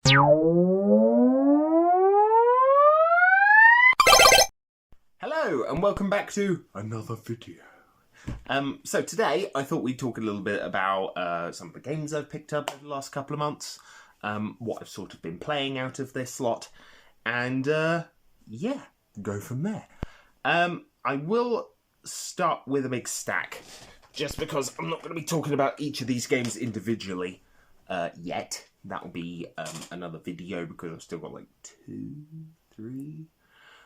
Hello and welcome back to another video. So today I thought we'd talk a little bit about some of the games I've picked up over the last couple of months, what I've sort of been playing out of this lot, and yeah, go from there. I will start with a big stack, just because I'm not going to be talking about each of these games individually yet. That will be another video because I've still got like 2, 3...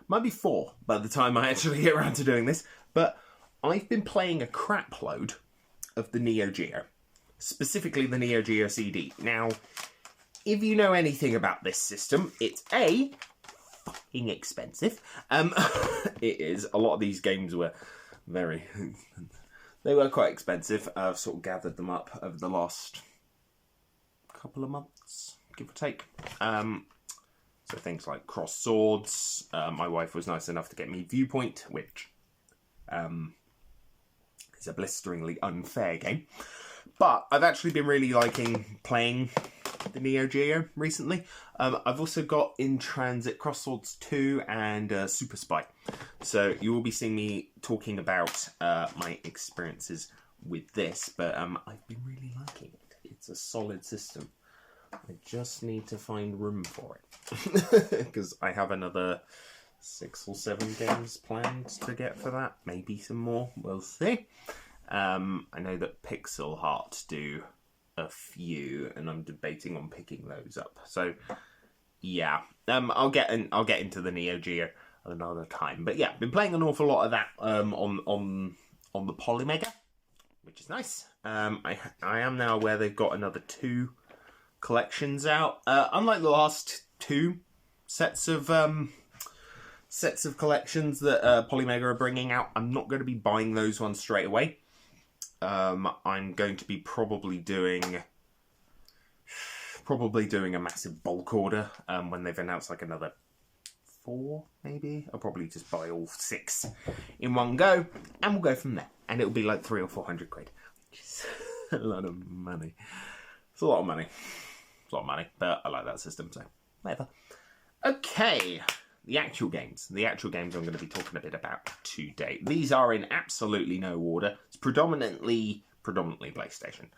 might be 4 by the time I actually get around to doing this, but I've been playing a crap load of the Neo Geo, specifically the Neo Geo CD. Now, if you know anything about this system, it's A, fucking expensive. It is. A lot of these games were they were quite expensive. I've sort of gathered them up over the last couple of months, give or take. So things like Cross Swords. My wife was nice enough to get me Viewpoint, which is a blisteringly unfair game. But I've actually been really liking playing the Neo Geo recently. I've also got in transit Cross Swords 2 and Super Spy. So you will be seeing me talking about my experiences with this, but I've been really liking it. It's a solid system. I just need to find room for it because I have another 6 or 7 games planned to get for that. Maybe some more. We'll see. I know that Pixel Heart do a few, and I'm debating on picking those up. So yeah, I'll get into the Neo Geo another time. But yeah, been playing an awful lot of that on the Polymega, which is nice. I am now aware they've got another 2 collections out. Unlike the last 2 sets of collections that Polymega are bringing out, I'm not going to be buying those ones straight away. I'm going to be probably doing a massive bulk order when they've announced like another 4, maybe. I'll probably just buy all 6 in one go, and we'll go from there. And it'll be like 300 or 400 quid, which is a lot of money. It's a lot of money. It's a lot of money, but I like that system, so whatever. Okay, the actual games. The actual games I'm going to be talking a bit about today. These are in absolutely no order. It's predominantly PlayStation.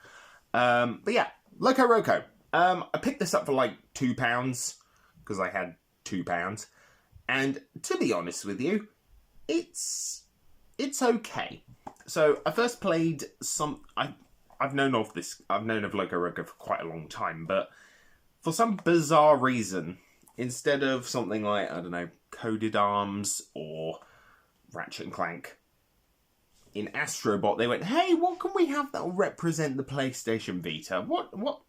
But yeah, Loco Roco. I picked this up for like £2 because I had £2, and to be honest with you, it's okay. So I first played some. I've known of Loco Roco for quite a long time, but for some bizarre reason, instead of something like, I don't know, Coded Arms or Ratchet and Clank, in Astrobot they went, hey, what can we have that will represent the PlayStation Vita?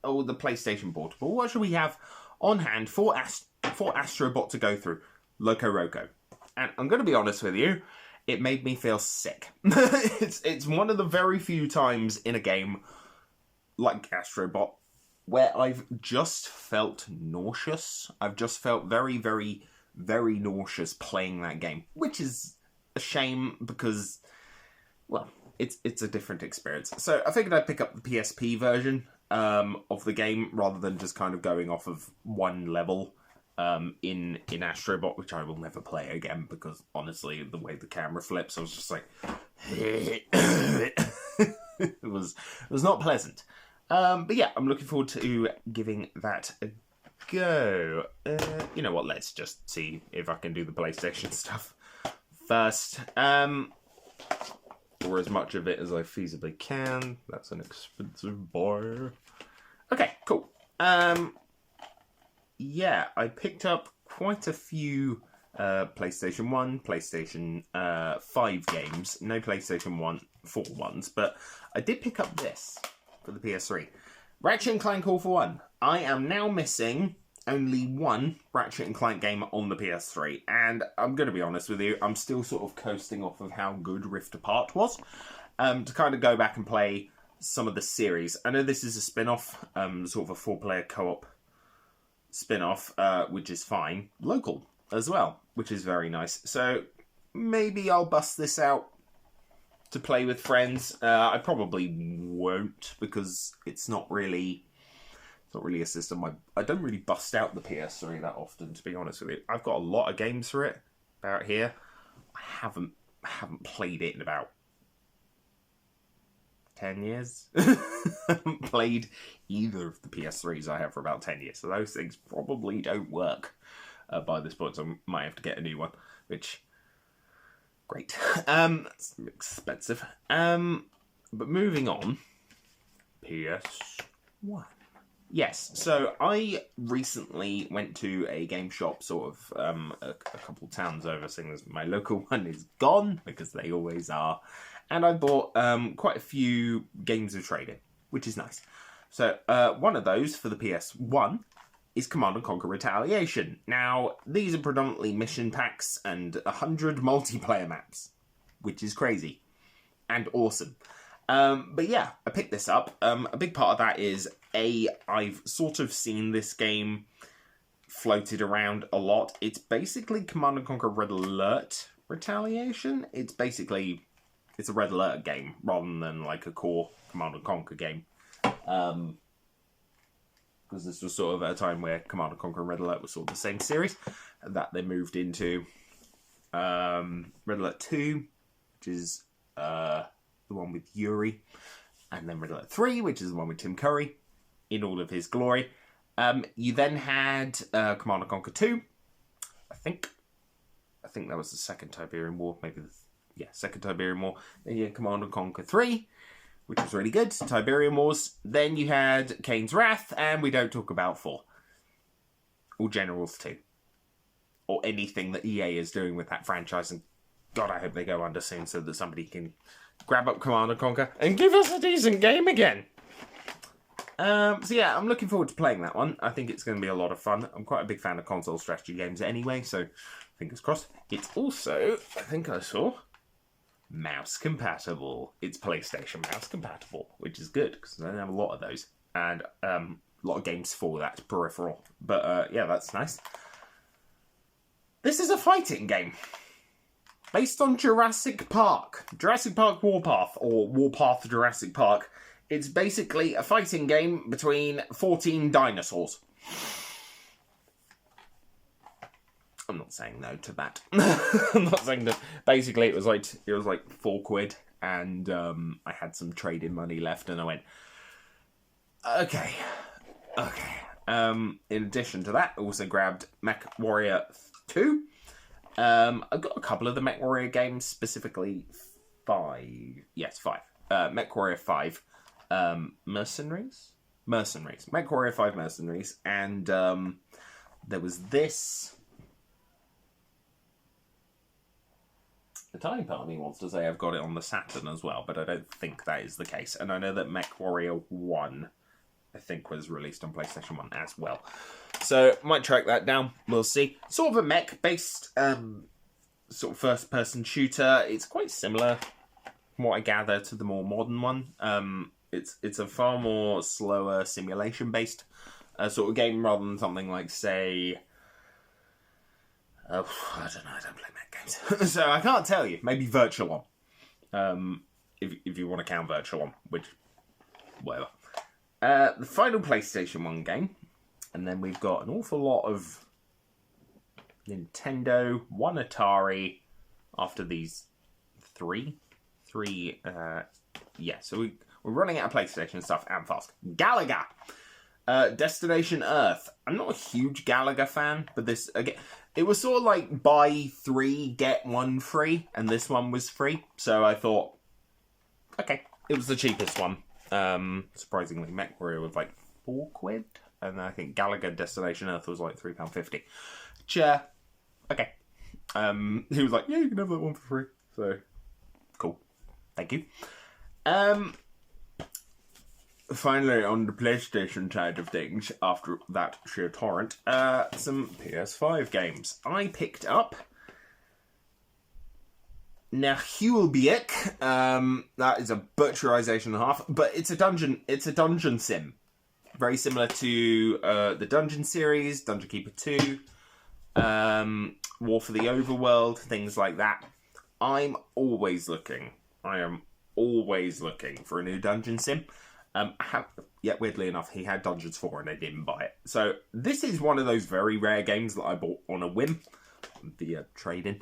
Or the PlayStation Portable? What should we have on hand for Astrobot to go through? Loco Roco. And I'm going to be honest with you, it made me feel sick. It's one of the very few times in a game like Astrobot where I've just felt nauseous. I've just felt very, very, very nauseous playing that game, which is a shame because, well, it's a different experience. So I figured I'd pick up the PSP version of the game rather than just kind of going off of one level in Astrobot, which I will never play again because honestly, the way the camera flips, I was just like, it was not pleasant. But yeah, I'm looking forward to giving that a go. You know what? Let's just see if I can do the PlayStation stuff first, or as much of it as I feasibly can. That's an expensive boy. Okay, cool. Yeah, I picked up quite a few PlayStation 1, PlayStation 5 games. No PlayStation 4 ones, but I did pick up this for the PS3. Ratchet & Clank All for One. I am now missing only one Ratchet & Clank game on the PS3, and I'm going to be honest with you, I'm still sort of coasting off of how good Rift Apart was, to kind of go back and play some of the series. I know this is a spin-off, sort of a 4-player co-op spin-off, which is fine. Local as well, which is very nice. So maybe I'll bust this out to play with friends. I probably won't because it's not really It's not really a system I don't really bust out the PS3 that often, to be honest with you. I've got a lot of games for it about here. I haven't played it in about 10 years. I haven't played either of the PS3s I have for about 10 years. So those things probably don't work by this point. So I might have to get a new one, which, great. That's expensive. But moving on, PS1. Yes, so I recently went to a game shop sort of a couple towns over, seeing as my local one is gone, because they always are. And I bought quite a few games of trading, which is nice. So one of those for the PS1 is Command & Conquer Retaliation. Now, these are predominantly mission packs and 100 multiplayer maps, which is crazy and awesome. But yeah, I picked this up. A big part of that is, I've sort of seen this game floated around a lot. It's basically Command & Conquer Red Alert Retaliation. It's a Red Alert game rather than like a core Command & Conquer game. Because this was sort of at a time where Command & Conquer and Red Alert was sort of the same series. And that they moved into Red Alert 2, which is the one with Yuri. And then Red Alert 3, which is the one with Tim Curry in all of his glory. You then had Command & Conquer 2, I think that was the second Tiberian War, second Tiberian War. Then you had Command & Conquer 3, which was really good, Tiberian Wars. Then you had Kane's Wrath, and we don't talk about 4. Or Generals 2. Or anything that EA is doing with that franchise, and God, I hope they go under soon so that somebody can grab up Command & Conquer and give us a decent game again. So yeah, I'm looking forward to playing that one. I think it's going to be a lot of fun. I'm quite a big fan of console strategy games anyway, so fingers crossed. It's also, I think I saw, mouse compatible. It's PlayStation mouse compatible, which is good because I don't have a lot of those, and a lot of games for that peripheral. But yeah, that's nice. This is a fighting game based on Jurassic Park Warpath, or Warpath Jurassic Park. It's basically a fighting game between 14 dinosaurs. I'm not saying no to that. I'm not saying that. Basically, it was like £4, and I had some trading money left, and I went, okay. In addition to that, I also grabbed Mech Warrior 2. I've got a couple of the Mech Warrior games, specifically 5. Yes, 5. Mech Warrior 5. Mercenaries? Mech Warrior 5 Mercenaries. And there was this. The tiny part of me wants to say I've got it on the Saturn as well, but I don't think that is the case. And I know that Mech Warrior 1, I think, was released on PlayStation 1 as well. So, might track that down. We'll see. Sort of a mech-based sort of first-person shooter. It's quite similar, from what I gather, to the more modern one. It's a far more slower simulation-based sort of game rather than something like, say... I don't know, I don't play mech games. So I can't tell you. Maybe Virtual On. If you want to count Virtual On, which... whatever. The final PlayStation 1 game. And then we've got an awful lot of Nintendo, one Atari, after these three. Yeah, so we're running out of PlayStation stuff and fast. Galaga! Destination Earth. I'm not a huge Galaga fan, but this, again, it was sort of like buy 3, get 1 free, and this one was free. So I thought, okay, it was the cheapest one. Surprisingly, MechWarrior was like £4. And I think Galaga Destination Earth was like £3.50. Okay. He was like, yeah, you can have that one for free. So, cool. Thank you. Finally, on the PlayStation side of things, after that sheer torrent, some PS5 games. I picked up Nahulbiek. That is a butcherization and a half, but it's a dungeon sim. Very similar to the Dungeon series, Dungeon Keeper 2, War for the Overworld, things like that. I am always looking for a new dungeon sim. I have yet weirdly enough, he had Dungeons 4 and I didn't buy it. So this is one of those very rare games that I bought on a whim via trade-in.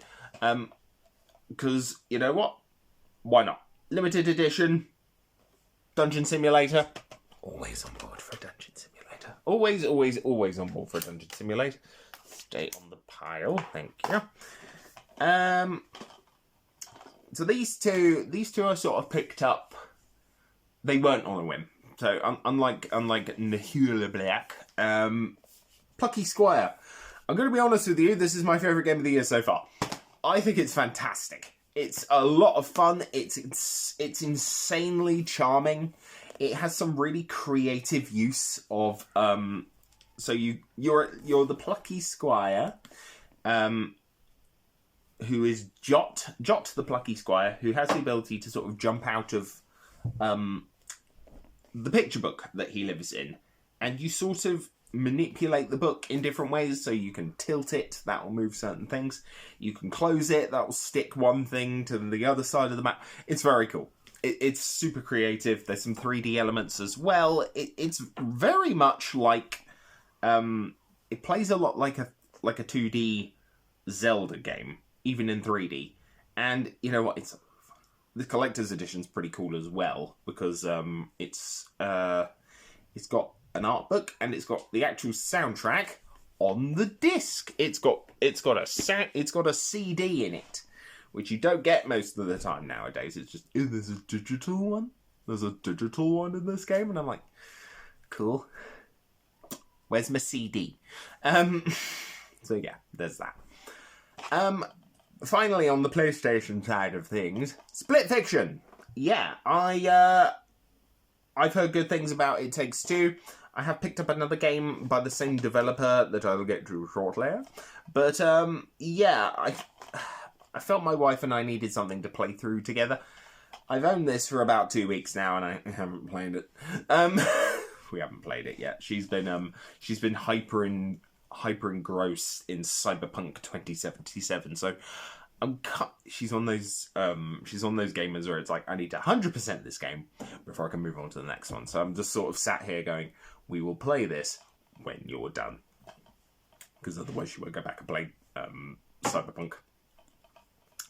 Because, you know what? Why not? Limited edition, Dungeon Simulator. Always on board for a Dungeon Simulator. Always, always, always on board for a Dungeon Simulator. Stay on the pile, thank you. So these two I sort of picked up. They weren't on a whim. So unlike Nahula Black, Plucky Squire. I'm going to be honest with you. This is my favourite game of the year so far. I think it's fantastic. It's a lot of fun. It's insanely charming. It has some really creative use of. So you're the Plucky Squire, who is Jot the Plucky Squire, who has the ability to sort of jump out of the picture book that he lives in, and you sort of manipulate the book in different ways. So you can tilt it, that will move certain things. You can close it, that will stick one thing to the other side of the map. It's very cool. It's super creative. There's some 3D elements as well. It's very much like it plays a lot like a 2D Zelda game, even in 3D. And you know what? The collector's edition's pretty cool as well, because it's got an art book and it's got the actual soundtrack on the disc. It's got a CD in it, which you don't get most of the time nowadays. It's just, oh, there's a digital one. There's a digital one in this game, and I'm like, cool. Where's my CD? So yeah, there's that. Finally, on the PlayStation side of things, Split Fiction. Yeah, I've heard good things about It Takes Two. I have picked up another game by the same developer that I will get to shortly. But, yeah, I felt my wife and I needed something to play through together. I've owned this for about 2 weeks now, and I haven't played it. We haven't played it yet. She's been hyper engrossed in Cyberpunk 2077. So she's on those gamers where it's like, I need to 100% this game before I can move on to the next one. So I'm just sort of sat here going, we will play this when you're done, because otherwise she won't go back and play Cyberpunk.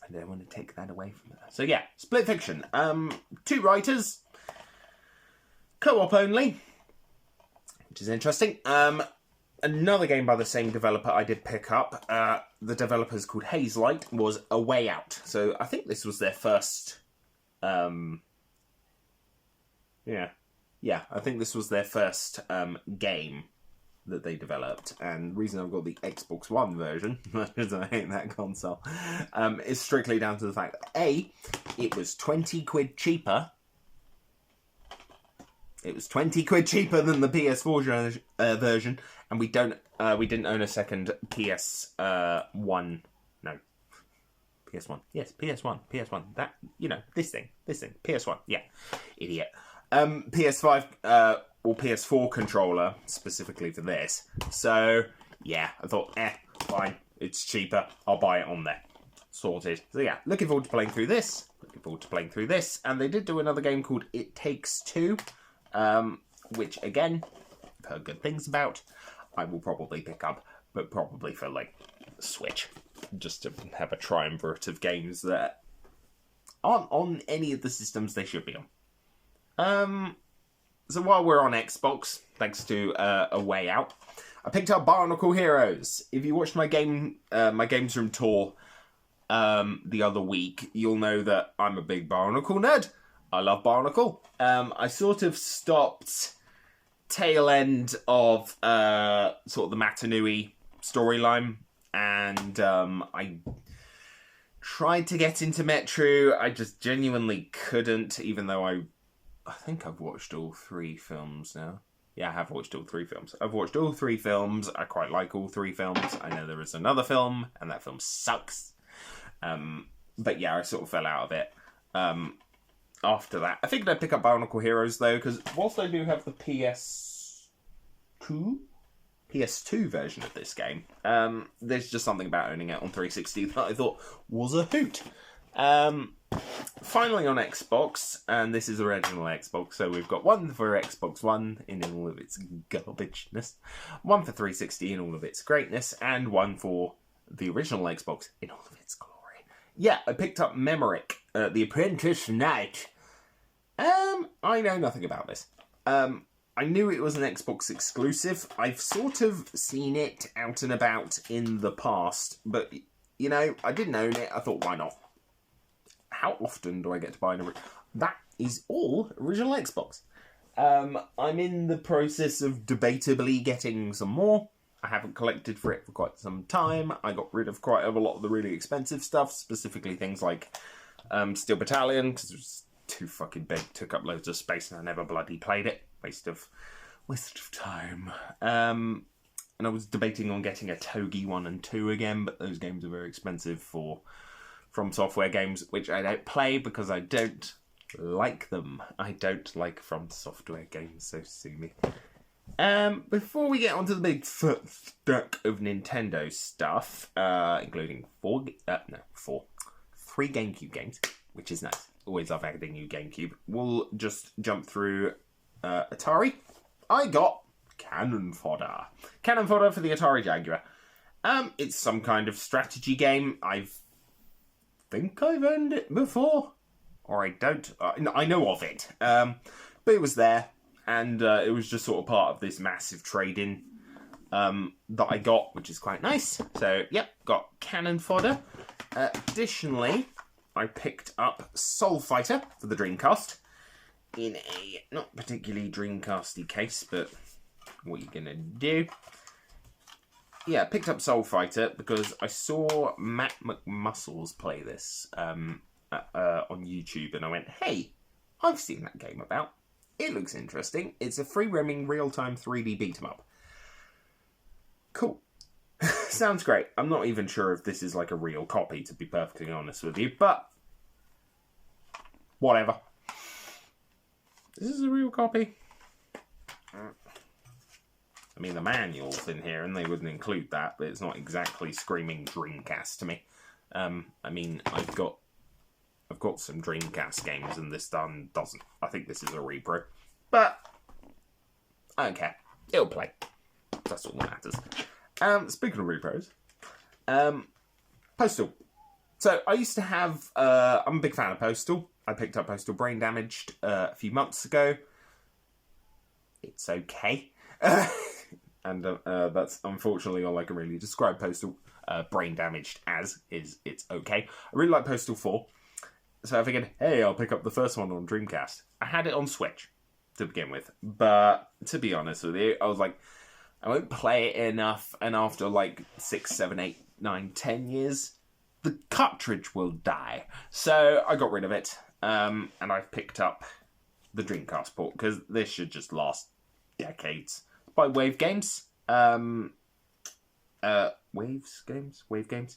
I don't want to take that away from her. So yeah, Split Fiction. 2 writers, co-op only, which is interesting. Another game by the same developer I did pick up. The developer's called Hazelight, was A Way Out. So I think this was their first. I think this was their first game that they developed. And the reason I've got the Xbox One version, because I hate that console, is strictly down to the fact that it was 20 quid cheaper. It was 20 quid cheaper than the PS4 version, and we didn't own a second PS1. No, PS1. Yes, PS1. That, this thing, PS1. Yeah, idiot. PS5 or PS4 controller specifically for this. So yeah, I thought, fine, it's cheaper. I'll buy it on there. Sorted. So yeah, looking forward to playing through this. And they did do another game called It Takes Two. Which again, I've heard good things about. I will probably pick up, but probably for Switch, just to have a triumvirate of games that aren't on any of the systems they should be on. So while we're on Xbox, thanks to A Way Out, I picked up Barnacle Heroes. If you watched my Games Room tour the other week, you'll know that I'm a big Barnacle nerd. I love Barnacle. I sort of stopped tail end of sort of the Matanui storyline, and I tried to get into Metru. I just genuinely couldn't, even though I think I've watched all 3 films now. Yeah, I have watched all 3 films. I've watched all 3 films. I quite like all 3 films. I know there is another film, and that film sucks. But yeah, I sort of fell out of it. After that, I think I'd pick up Barnacle Heroes though, because whilst I do have the PS2 version of this game, there's just something about owning it on 360 that I thought was a hoot. finally on Xbox, and this is original Xbox, so we've got one for Xbox One in all of its garbageness, one for 360 in all of its greatness, and one for the original Xbox in all of its glory. Yeah, I picked up Memoric, The Apprentice Knight. I know nothing about this. I knew it was an Xbox exclusive. I've sort of seen it out and about in the past, but, you know, I didn't own it. I thought, why not? How often do I get to buy an... That is all original Xbox. I'm in the process of debatably getting some more. I haven't collected for it for quite some time. I got rid of quite a lot of the really expensive stuff, specifically things like Steel Battalion, because it was too fucking big, took up loads of space, and I never bloody played it. Waste of time. And I was debating on getting a Togi 1 and 2 again, but those games are very expensive for From Software games, which I don't play because I don't like them. I don't like From Software games, so sue me. Before we get onto the big stack of Nintendo stuff, including three GameCube games, which is nice. Always love adding new GameCube. We'll just jump through Atari. I got Cannon Fodder. Cannon Fodder for the Atari Jaguar. It's some kind of strategy game. I think I've owned it before. Or I don't. I know of it. But it was there. And it was just sort of part of this massive trade-in that I got, which is quite nice. So, yep, got Cannon Fodder. Additionally, I picked up Soul Fighter for the Dreamcast. In a not particularly Dreamcasty case, but what are you going to do? Yeah, picked up Soul Fighter because I saw Matt McMuscles play this on YouTube, and I went, hey, I've seen that game about. It looks interesting. It's a free-roaming, real-time 3D beat-em-up. Cool. Sounds great. I'm not even sure if this is like a real copy, to be perfectly honest with you, but whatever. This is a real copy. I mean, the manual's in here, and they wouldn't include that, but it's not exactly screaming Dreamcast to me. I mean, I've got some Dreamcast games, and this doesn't. I think this is a repro. But I don't care. It'll play. That's all that matters. Speaking of repros, Postal. So I used to have... I'm a big fan of Postal. I picked up Postal Brain Damaged a few months ago. It's okay. And that's unfortunately all I can really describe Postal Brain Damaged as, is it's okay. I really like Postal 4. So I figured, hey, I'll pick up the first one on Dreamcast. I had it on Switch to begin with. But to be honest with you, I was like, I won't play it enough. And after like 6, 7, 8, 9, 10 years, the cartridge will die. So I got rid of it. And I've picked up the Dreamcast port, because this should just last decades. By Wave Games. Wave Games.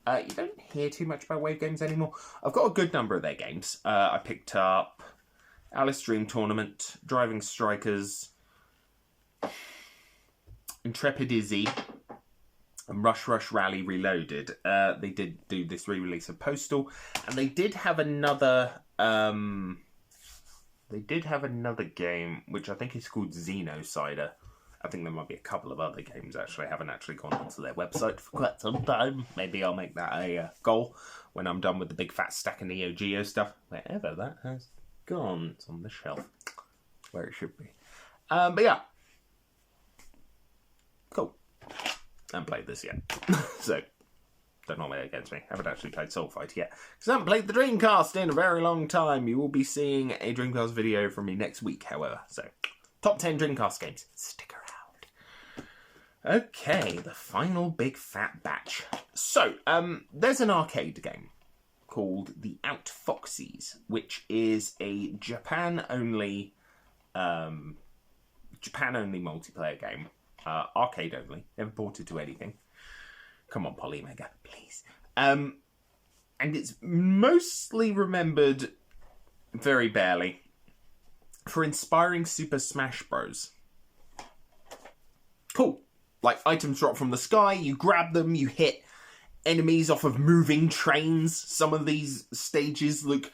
You don't hear too much about Wave Games anymore. I've got a good number of their games. I picked up Alice Dream Tournament, Driving Strikers, Intrepid Izzy, and Rush Rush Rally Reloaded. They did do this re-release of Postal, and they did have another. They did have another game which I think is called Xenocider. I think there might be a couple of other games, actually. I haven't actually gone onto their website for quite some time. Maybe I'll make that a goal when I'm done with the big fat stack of Neo Geo stuff. Wherever that has gone. It's on the shelf. Where it should be. But yeah. Cool. I haven't played this yet. So, don't hold it against me. I haven't actually played Soul Fighter yet. Because I haven't played the Dreamcast in a very long time. You will be seeing a Dreamcast video from me next week, however. So, top 10 Dreamcast games. Stick around. Okay, the final big fat batch. So, there's an arcade game called The Outfoxies, which is a Japan-only multiplayer game. Arcade only. Never ported to anything. Come on, Polymega, please. And it's mostly remembered, very barely, for inspiring Super Smash Bros. Cool. Like, items drop from the sky, you grab them, you hit enemies off of moving trains. Some of these stages look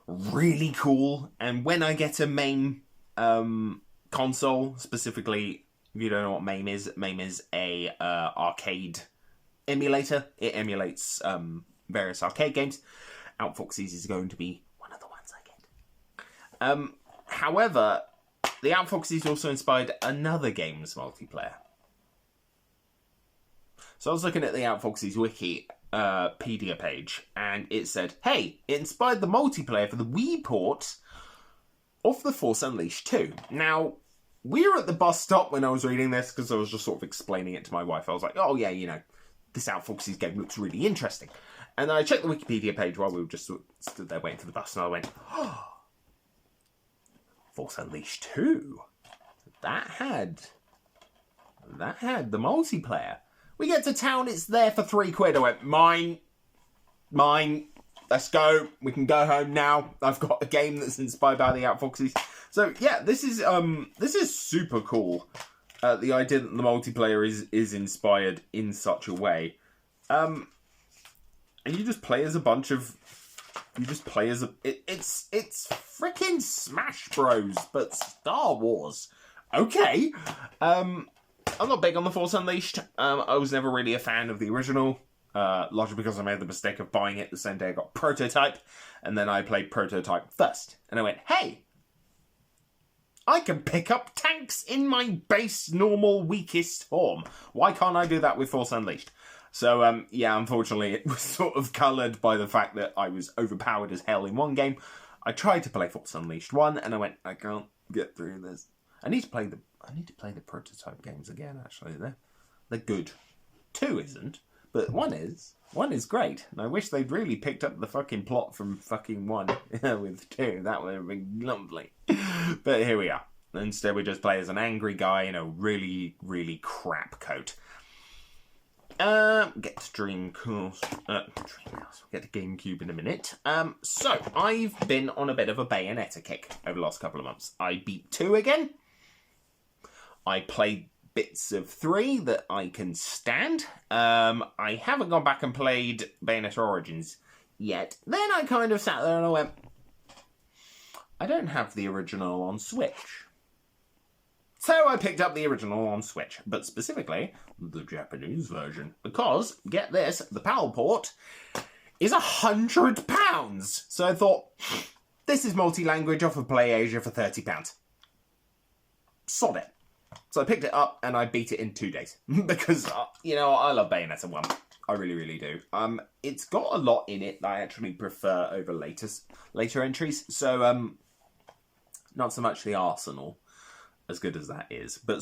really cool. And when I get a MAME console, specifically, if you don't know what MAME is a arcade emulator. It emulates various arcade games. Outfoxies is going to be one of the ones I get. However, the Outfoxies also inspired another game's multiplayer. So I was looking at the Outfoxies Wikipedia page, and it said, hey, it inspired the multiplayer for the Wii port of The Force Unleashed 2. Now, we were at the bus stop when I was reading this, because I was just sort of explaining it to my wife. I was like, oh yeah, you know, this Outfoxies game looks really interesting. And I checked the Wikipedia page while we were just stood there waiting for the bus, and I went, oh, Force Unleashed 2. That had the multiplayer. We get to town, it's there for £3. I went, mine, let's go. We can go home now. I've got a game that's inspired by the Outfoxies. So yeah, this is super cool. The idea that the multiplayer is inspired in such a way. And you just play as a bunch of... It's freaking Smash Bros, but Star Wars. Okay. I'm not big on The Force Unleashed. I was never really a fan of the original. Largely because I made the mistake of buying it the same day I got Prototype. And then I played Prototype first. And I went, hey, I can pick up tanks in my base, normal, weakest form. Why can't I do that with Force Unleashed? So, yeah, unfortunately, it was sort of coloured by the fact that I was overpowered as hell in one game. I tried to play Force Unleashed 1, and I went, I can't get through this. I need to play the Prototype games again, actually. They're good. 2 isn't, but 1 is. 1 is great, and I wish they'd really picked up the fucking plot from fucking 1 with 2. That would have been lovely. But here we are. Instead, we just play as an angry guy in a really, really crap coat. Get to Dreamcast. We'll get to GameCube in a minute. So, I've been on a bit of a Bayonetta kick over the last couple of months. I beat 2 again. I played bits of 3 that I can stand. I haven't gone back and played Bayonetta Origins yet. Then I kind of sat there and I went, I don't have the original on Switch. So I picked up the original on Switch, but specifically the Japanese version, because, get this, the PAL port is £100. So I thought, this is multi-language off of PlayAsia for £30. Sod it. So I picked it up and I beat it in 2 days, because, you know, I love Bayonetta 1. I really, really do. It's got a lot in it that I actually prefer over later entries, so, not so much the arsenal, as good as that is, but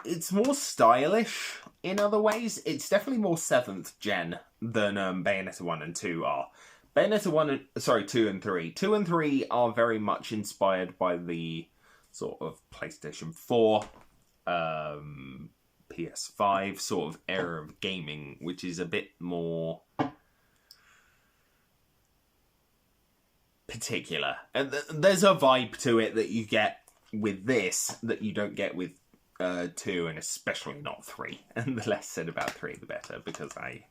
it's more stylish in other ways. It's definitely more 7th gen than Bayonetta 1 and 2 are. Bayonetta 2 and 3. 2 and 3 are very much inspired by the sort of PlayStation 4, PS5 sort of era of gaming, which is a bit more particular. And there's a vibe to it that you get with this that you don't get with 2, and especially not 3. And the less said about 3, the better, because I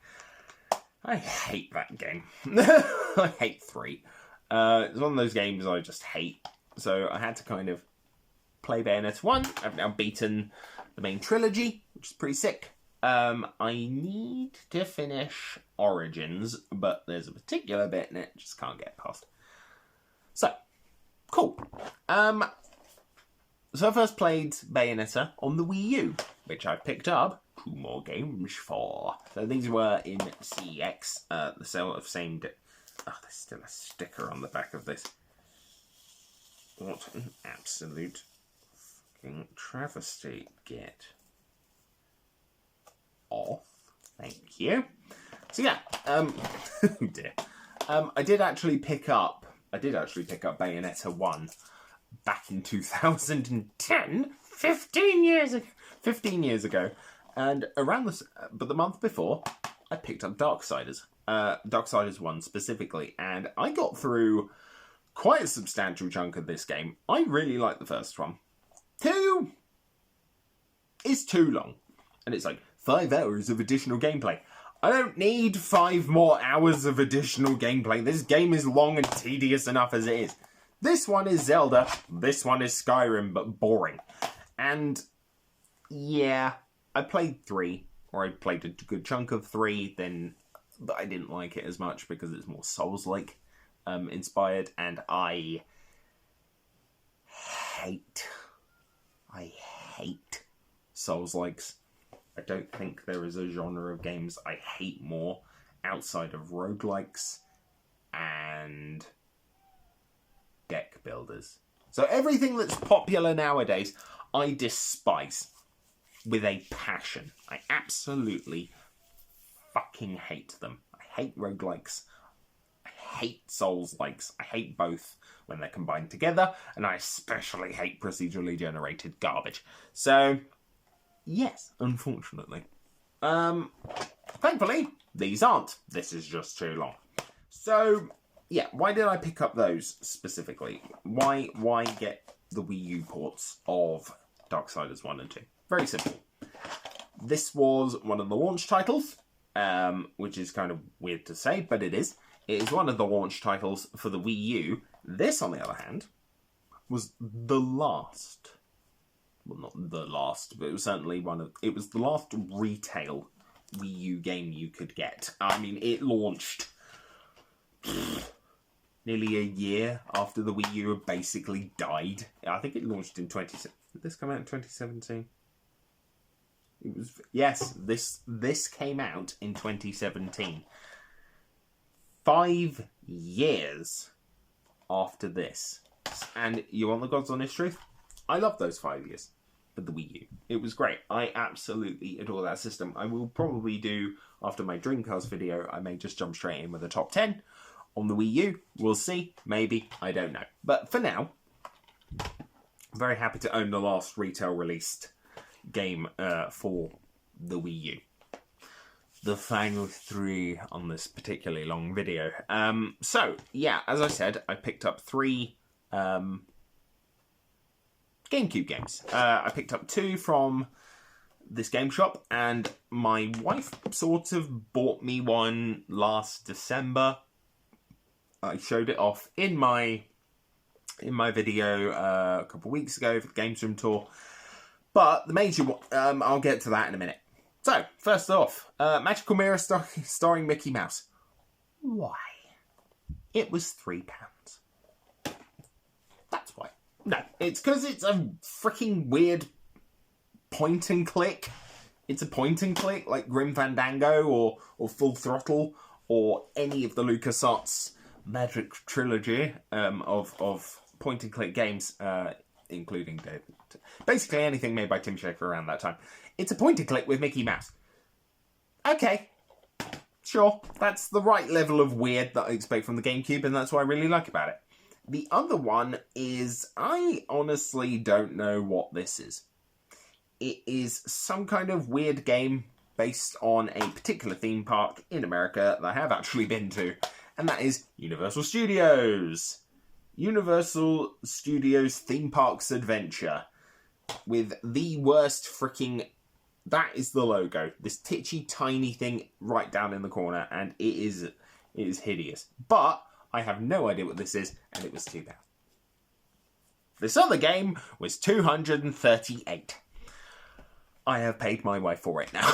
hate that game. I hate 3. It's one of those games I just hate. So I had to kind of play Bayonetta 1. I've now beaten the main trilogy, which is pretty sick. I need to finish Origins, but there's a particular bit in it I just can't get past. So, cool. So I first played Bayonetta on the Wii U, which I picked up 2 more games for. So these were in CEX, the sale of same day. Oh, there's still a sticker on the back of this. What an absolute fucking travesty. Get off. Thank you. So yeah, oh dear. I did actually pick up Bayonetta 1 back in 2010, 15 years ago, and but the month before, I picked up Darksiders 1 specifically, and I got through quite a substantial chunk of this game. I really like the first one. 2 is too long, and it's like 5 hours of additional gameplay. I don't need 5 more hours of additional gameplay. This game is long and tedious enough as it is. This one is Zelda, this one is Skyrim, but boring. And, yeah, I played 3, or I played a good chunk of 3, but I didn't like it as much because it's more Souls-like inspired, and I hate Souls-likes. I don't think there is a genre of games I hate more outside of roguelikes and deck builders. So everything that's popular nowadays, I despise with a passion. I absolutely fucking hate them. I hate roguelikes. I hate Souls-likes. I hate both when they're combined together, and I especially hate procedurally generated garbage. So, yes, unfortunately. Thankfully, these aren't. This is just too long. So, yeah, why did I pick up those specifically? Why get the Wii U ports of Darksiders 1 and 2? Very simple. This was one of the launch titles, which is kind of weird to say, but it is. It is one of the launch titles for the Wii U. This, on the other hand, was the last. Well, not the last, but it was certainly it was the last retail Wii U game you could get. I mean, it launched nearly a year after the Wii U had basically died. I think it launched in Did this come out in 2017? Yes, this came out in 2017. 5 years after this. And you want the God's honest truth? I love those 5 years of the Wii U. It was great. I absolutely adore that system. I will probably do, after my Dreamcast video, I may just jump straight in with a top 10 on the Wii U. We'll see. Maybe. I don't know. But for now, I'm very happy to own the last retail released game for the Wii U. The final 3 on this particularly long video. So, yeah, as I said, I picked up 3 GameCube games. I picked up 2 from this game shop, and my wife sort of bought me one last December. I showed it off in my video a couple of weeks ago for the Games Room tour. But the major one, I'll get to that in a minute. So, first off, Magical Mirror starring Mickey Mouse. Why? It was £3. That's why. No, it's because it's a freaking weird point and click. It's a point and click like Grim Fandango or Full Throttle or any of the LucasArts Magic trilogy of point and click games, including basically anything made by Tim Schafer around that time. It's a point and click with Mickey Mouse. Okay, sure, that's the right level of weird that I expect from the GameCube, and that's what I really like about it. The other one is, I honestly don't know what this is. It is some kind of weird game based on a particular theme park in America that I have actually been to, and that is Universal Studios. Universal Studios Theme Parks Adventure, with the worst freaking... That is the logo. This titchy, tiny thing right down in the corner, and it is hideous. But I have no idea what this is, and it was £2. This other game was $238. I have paid my wife for it now.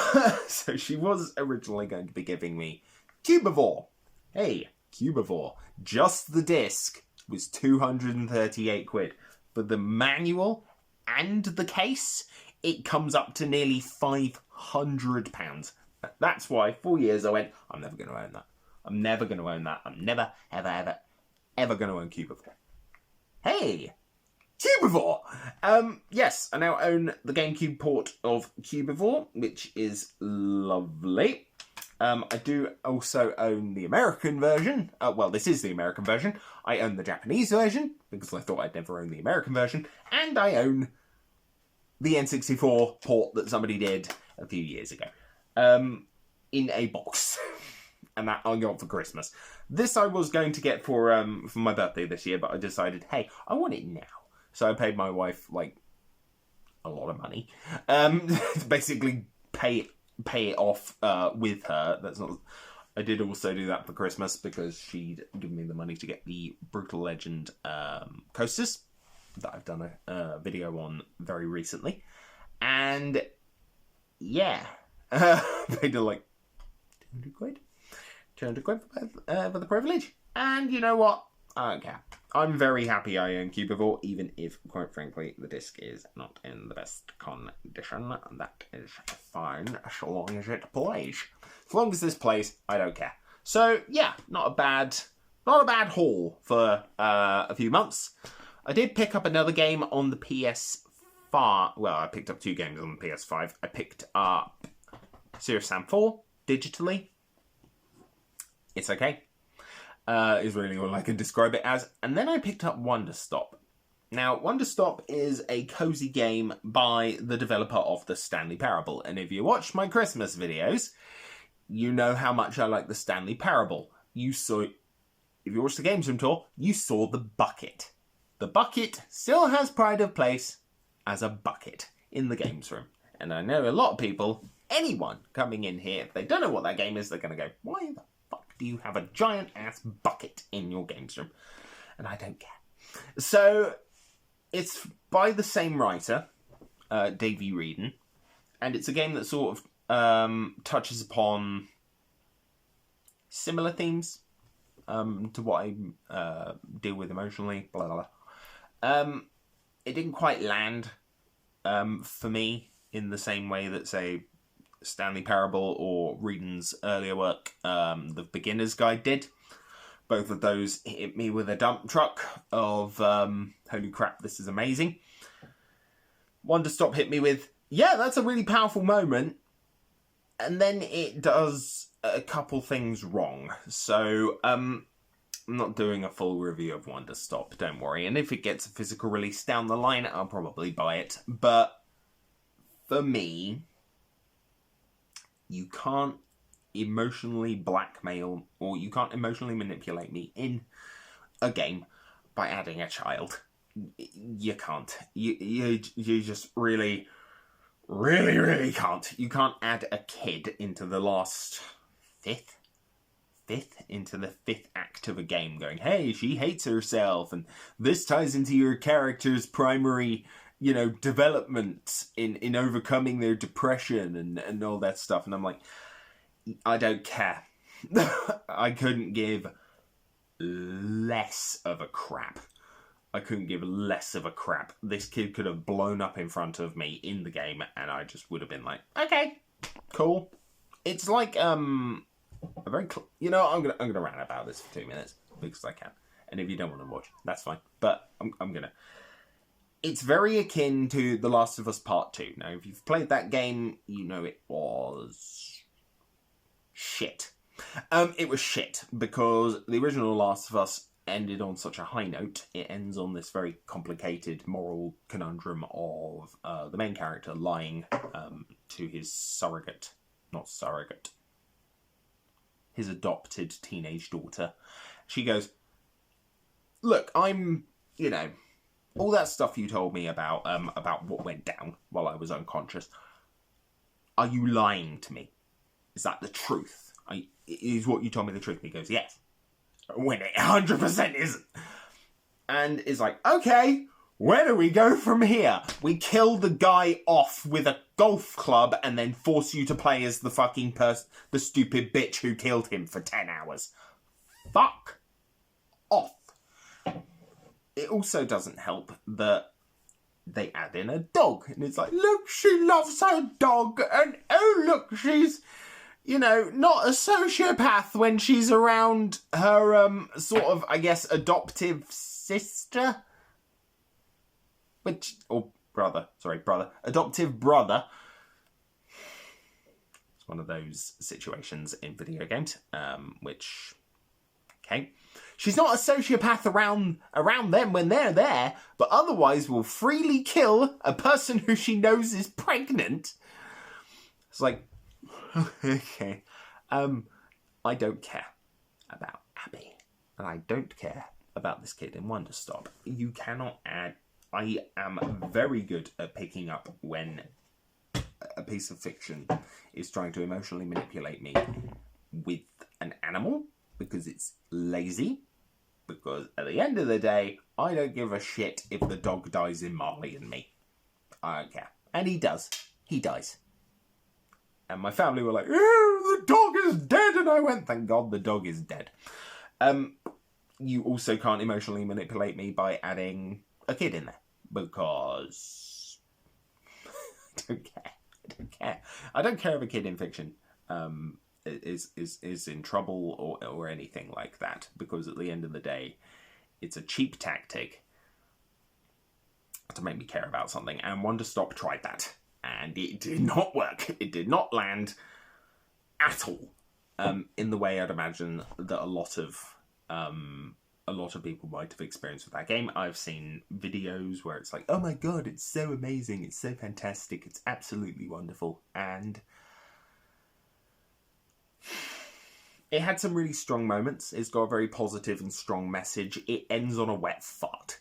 So she was originally going to be giving me Cubivore. Hey, Cubivore. Just the disc was £238. But the manual and the case, it comes up to nearly £500. That's why 4 years I went, I'm never going to own that. I'm never going to own that. I'm never, ever, ever, ever going to own Cubivore. Hey! Cubivore! Yes, I now own the GameCube port of Cubivore, which is lovely. I do also own the American version. Well, this is the American version. I own the Japanese version, because I thought I'd never own the American version. And I own the N64 port that somebody did a few years ago. In a box. And that I got for Christmas. This I was going to get for my birthday this year, but I decided, hey, I want it now. So I paid my wife, like, a lot of money. To basically pay pay it off with her. That's not. I did also do that for Christmas because she'd given me the money to get the Brutal Legend coasters that I've done a video on very recently. And yeah, paid her like 200 quid. 200 quid for the privilege. And you know what? I don't care. I'm very happy I own Cubivore, even if, quite frankly, the disc is not in the best condition. That is fine, as long as it plays. As long as this plays, I don't care. So, yeah, not a bad haul for a few months. I did pick up another game on the PS5. Well, I picked up 2 games on the PS5. I picked up Serious Sam 4 digitally. It's okay. Is really all I can describe it as. And then I picked up Wonder Stop. Now, Wonder Stop is a cozy game by the developer of the Stanley Parable. And if you watch my Christmas videos, you know how much I like the Stanley Parable. If you watched the Games Room tour, you saw the bucket. The bucket still has pride of place as a bucket in the Games Room. And I know a lot of people, anyone coming in here, if they don't know what that game is, they're going to go, why the do you have a giant ass bucket in your Games Room? And I don't care. So it's by the same writer, Davey Reedon, and it's a game that sort of touches upon similar themes to what I deal with emotionally. Blah blah blah. It didn't quite land for me in the same way that, say, Stanley Parable or Reedon's earlier work, The Beginner's Guide, did. Both of those hit me with a dump truck of, holy crap, this is amazing. Wonder Stop hit me with, yeah, that's a really powerful moment. And then it does a couple things wrong. So, I'm not doing a full review of Wonder Stop, don't worry. And if it gets a physical release down the line, I'll probably buy it. But for me, you can't emotionally blackmail or you can't emotionally manipulate me in a game by adding a child. You can't. You just really can't. You can't add a kid into the last fifth into the 5th act of a game going, hey, she hates herself, and this ties into your character's primary, development in overcoming their depression and all that stuff. And I'm like, I don't care. I couldn't give less of a crap. This kid could have blown up in front of me in the game, and I just would have been like, okay, cool. It's like, I'm gonna rant about this for 2 minutes because I can. And if you don't want to watch, that's fine. But I'm gonna. It's very akin to The Last of Us Part 2. Now, if you've played that game, you know it was shit. It was shit because the original Last of Us ended on such a high note. It ends on this very complicated moral conundrum of the main character lying to his his adopted teenage daughter. She goes, look, I'm, all that stuff you told me about what went down while I was unconscious. Are you lying to me? Is that the truth? Is what you told me the truth? And he goes, yes. When it 100% isn't. And is like, okay, where do we go from here? We kill the guy off with a golf club and then force you to play as the fucking the stupid bitch who killed him for 10 hours. Fuck off. It also doesn't help that they add in a dog. And it's like, look, she loves her dog. And oh, look, she's, not a sociopath when she's around her, sort of, I guess, adoptive sister. Adoptive brother. It's one of those situations in video games, okay. She's not a sociopath around them when they're there, but otherwise will freely kill a person who she knows is pregnant. It's like, okay. I don't care about Abby. And I don't care about this kid in Wonder Stop. You cannot add... I am very good at picking up when a piece of fiction is trying to emotionally manipulate me with an animal because it's lazy. Because at the end of the day, I don't give a shit if the dog dies in Marley and Me. I don't care. And he does. He dies. And my family were like, the dog is dead. And I went, thank God the dog is dead. You also can't emotionally manipulate me by adding a kid in there. Because I don't care. I don't care. I don't care if a kid in fiction is in trouble or anything like that. Because at the end of the day, it's a cheap tactic to make me care about something. And Wonder Stop tried that. And it did not work. It did not land at all. In the way I'd imagine that a lot of people might have experienced with that game. I've seen videos where it's like, oh my god, it's so amazing, it's so fantastic, it's absolutely wonderful. And it had some really strong moments. It's got a very positive and strong message. It ends on a wet fart.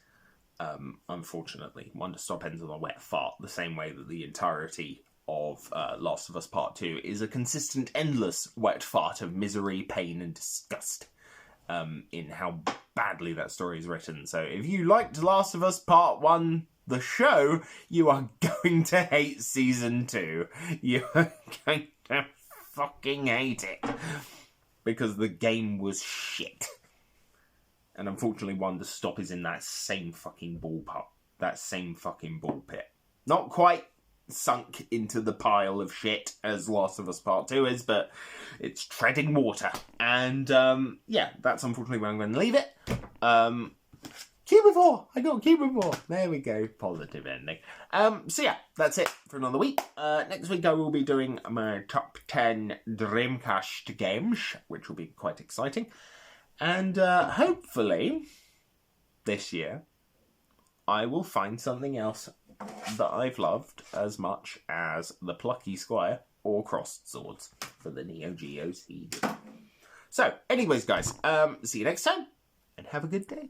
Unfortunately, Wonder Stop ends on a wet fart, the same way that the entirety of Last of Us Part 2 is a consistent, endless wet fart of misery, pain, and disgust in how badly that story is written. So if you liked Last of Us Part 1, the show, you are going to hate Season 2. You are going to fucking hate it. Because the game was shit. And unfortunately, Wonder Stop is in that same fucking ballpark. That same fucking ball pit. Not quite sunk into the pile of shit as Last of Us Part 2 is, but it's treading water. And, yeah, that's unfortunately where I'm going to leave it. Cubivore! I got Cubivore! There we go. Positive ending. So yeah, that's it for another week. Next week I will be doing my top 10 Dreamcast games, which will be quite exciting. And hopefully, this year, I will find something else that I've loved as much as the Plucky Squire or Crossed Swords for the Neo Geo CD. So, anyways, guys, see you next time, and have a good day.